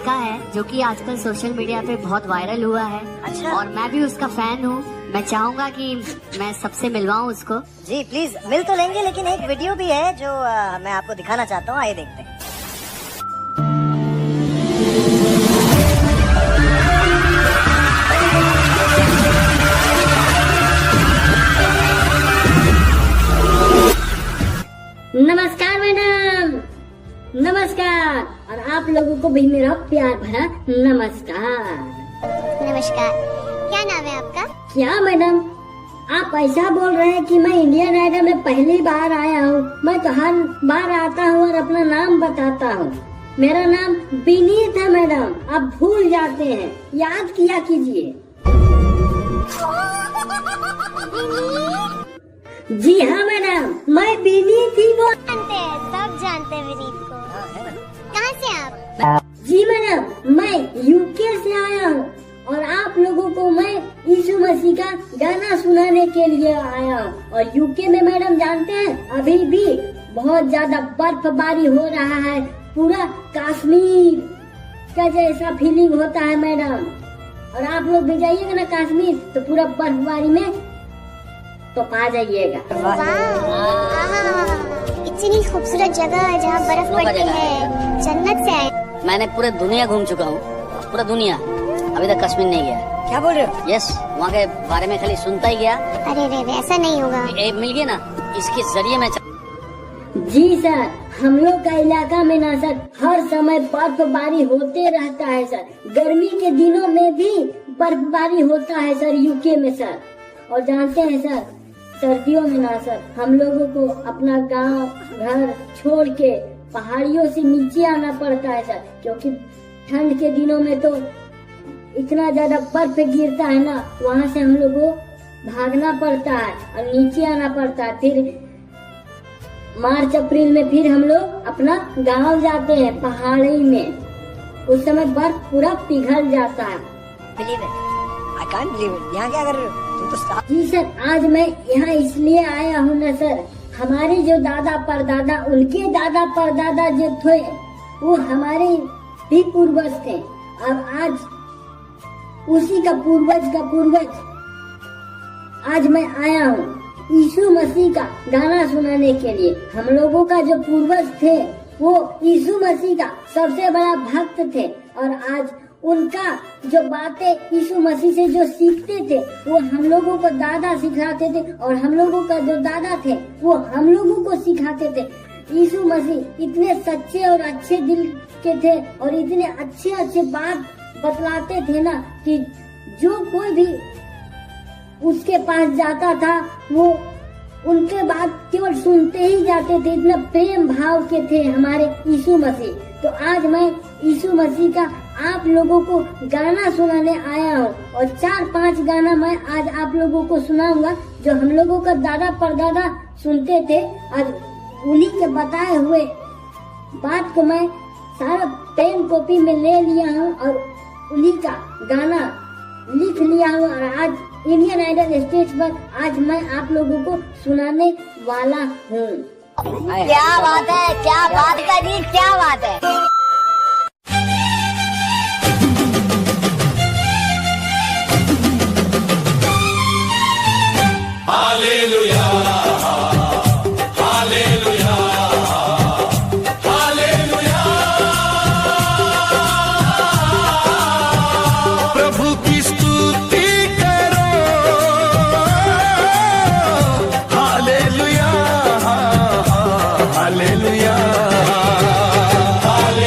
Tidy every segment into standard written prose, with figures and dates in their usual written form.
लड़का है जो कि आजकल सोशल मीडिया पे बहुत वायरल हुआ है। अच्छा। और मैं भी उसका फैन हूँ। मैं चाहूँगा कि मैं सबसे मिलवाऊँ उसको। जी प्लीज, मिल तो लेंगे, लेकिन एक वीडियो भी है जो मैं आपको दिखाना चाहता हूँ, आइए देखते हैं। नमस्कार मैडम, नमस्कार। और आप लोगों को भी मेरा प्यार भरा नमस्कार। नमस्कार, क्या नाम है आपका? क्या मैडम, आप ऐसा बोल रहे हैं कि मैं इंडियन आइडल में पहली बार आया हूँ। मैं तो हर बार आता हूँ और अपना नाम बताता हूँ। मेरा नाम विनीत है मैडम, आप भूल जाते हैं, याद किया कीजिए। जी हाँ मैडम, मैं विनीत ही बोल। जानते हैं, सब जानते हैं विनीत को। कहाँ से आप? जी मैडम, मैं यूके से आया हूँ और आप लोगों को मैं यीशु मसीह का गाना सुनाने के लिए आया हूँ। और यूके में मैडम जानते हैं, अभी भी बहुत ज्यादा बर्फबारी हो रहा है। पूरा कश्मीर का जैसा फीलिंग होता है मैडम। और आप लोग भी जाइएगा ना कश्मीर तो पूरा बर्फबारी में तो पा जाइएगा। इतनी खूबसूरत जगह है जहाँ बर्फ पड़ती है, जन्नत से आए। मैंने पूरे दुनिया घूम चुका हूँ, पूरा दुनिया, अभी तक कश्मीर नहीं गया। क्या बोल रहे हो? यस, वहाँ के बारे में खाली सुनता ही गया। अरे रे, ऐसा नहीं होगा। मिल गया ना, इसके जरिए मैं। जी सर, हम लोग का इलाका में ना सर हर समय बर्फबारी होते रहता है सर। गर्मी के दिनों में भी बर्फबारी होता है सर यूके में सर। और जानते हैं सर, सर्दियों में ना सर हम लोगों को अपना गांव घर छोड़ के पहाड़ियों से नीचे आना पड़ता है सर, क्योंकि ठंड के दिनों में तो इतना ज्यादा बर्फ गिरता है ना, वहाँ से हम लोग को भागना पड़ता है और नीचे आना पड़ता है। फिर मार्च अप्रैल में फिर हम लोग अपना गांव जाते हैं पहाड़ी में। उस समय बर्फ पूरा पिघल जाता है। Believe it, I can't believe it. यहाँ क्या कर रहे हो? तुम तो जी सर, आज मैं यहाँ इसलिए आया हूँ ना सर, हमारे जो दादा परदादा, उनके दादा परदादा जो थे वो हमारे भी पूर्वज थे। अब आज उसी का पूर्वज आज मैं आया हूँ यीशु मसीह का गाना सुनाने के लिए। हम लोगों का जो पूर्वज थे वो यीशु मसीह का सबसे बड़ा भक्त थे। और आज उनका जो बातें यीशु मसीह से जो सीखते थे वो हम लोगों को दादा सिखाते थे, और हम लोगों का जो दादा थे वो हम लोगों को सिखाते थे। यीशु मसीह इतने सच्चे और अच्छे दिल के थे और इतने अच्छे बात बतलाते थे ना कि जो कोई भी उसके पास जाता था वो उनके बात केवल सुनते ही जाते थे। इतना प्रेम भाव के थे हमारे यीशु मसीह। तो आज मैं यीशु मसीह का आप लोगों को गाना सुनाने आया हूँ, और 4-5 गाना मैं आज आप लोगों को सुनाऊंगा जो हम लोगों का दादा परदादा सुनते थे। और उन्हीं के बताए हुए बात को मैं सारा पेन कॉपी में ले लिया हूँ और उन्हीं का गाना लिख लिया हूँ। और आज इंडियन आइडल स्टेज पर आज मैं आप लोगों को सुनाने वाला हूँ। क्या बात है, क्या बात करी, क्या बात है। Hallelujah, hallelujah, hallelujah. प्रभु की स्तुति करो, हालेलुया, हालेलुया, हालेलुया।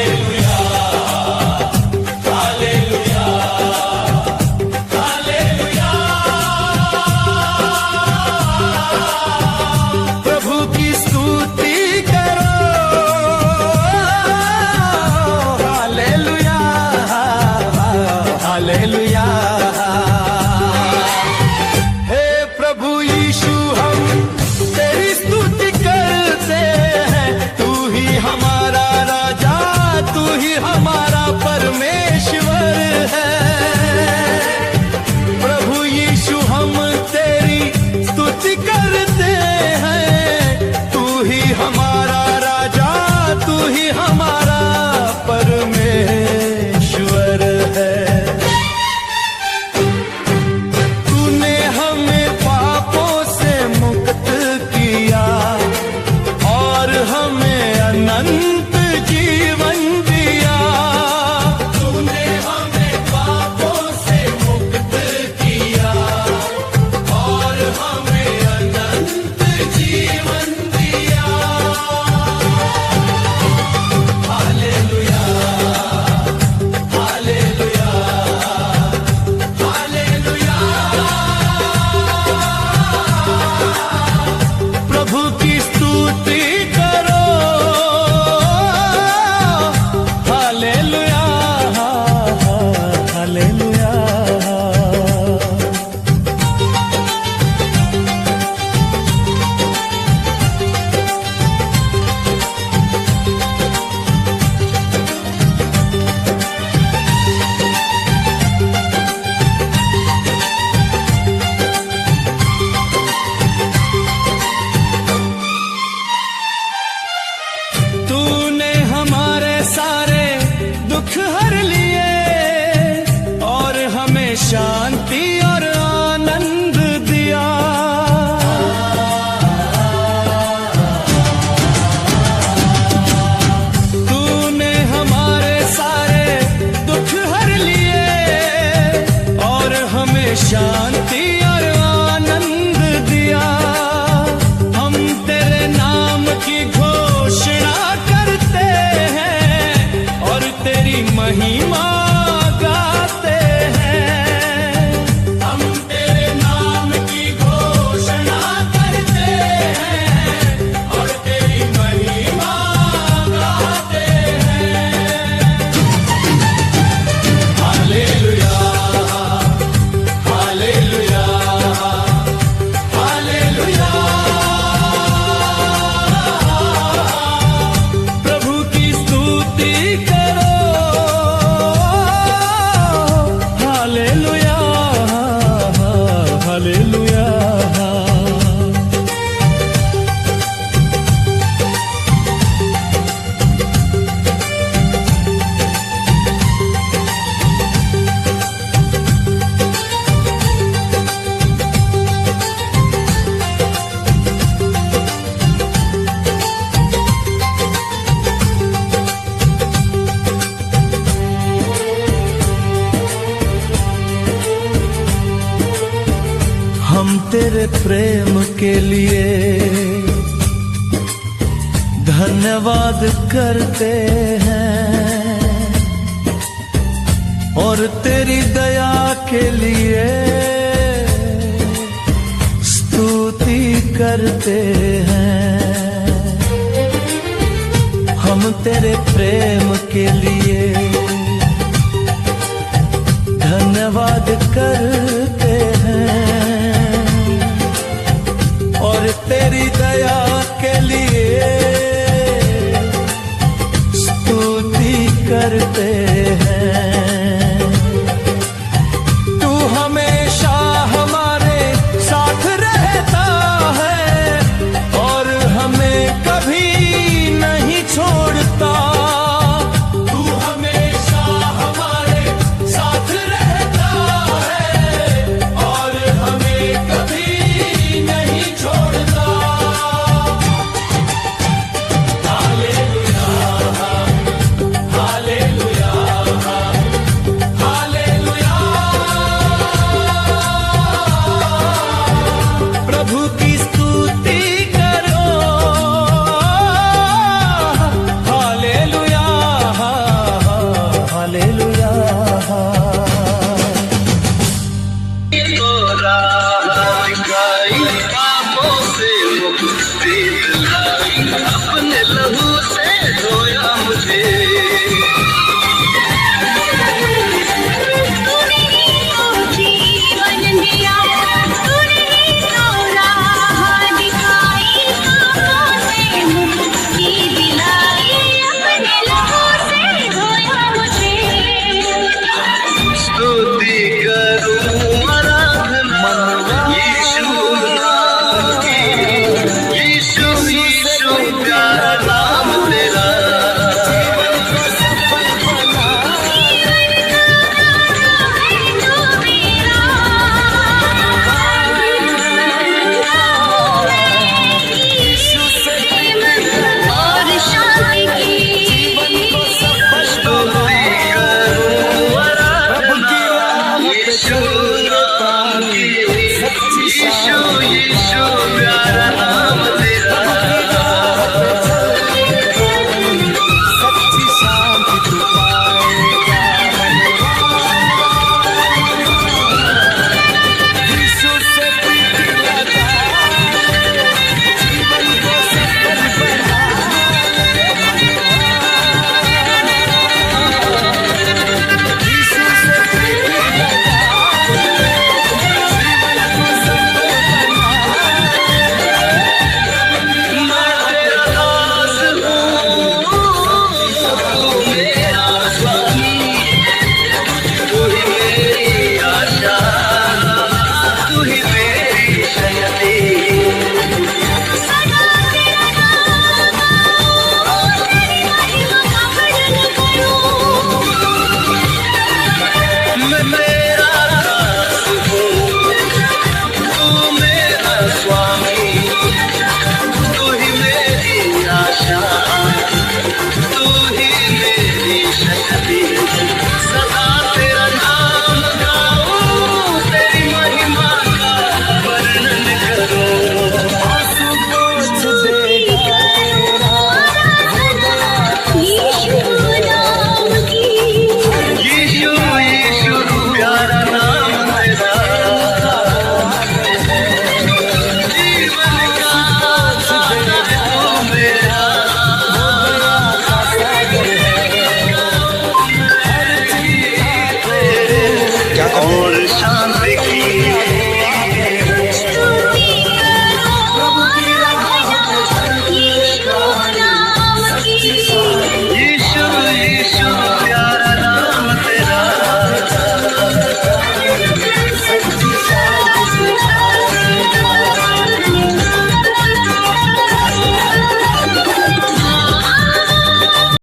महिमा गाते हैं। हम तेरे नाम की घोषणा करते हैं और तेरी महिमा गाते हैं। Hallelujah, hallelujah, hallelujah. प्रभु की स्तुति करो, हालेलुया, हालेलुया। हम तेरे प्रेम के लिए धन्यवाद करते हैं और तेरी दया के लिए स्तुति करते हैं। हम तेरे प्रेम के लिए धन्यवाद करते हैं और तेरी दया के लिए स्तुति करते हैं। तू हमेशा हमारे साथ रहता है और हमें कभी नहीं छोड़ता। तू हमेशा हमारे साथ रहता है और हमें कभी नहीं छोड़ता। Hallelujah, hallelujah, hallelujah. प्रभु की स्तुति करो, हालेलुया, हालेलुया।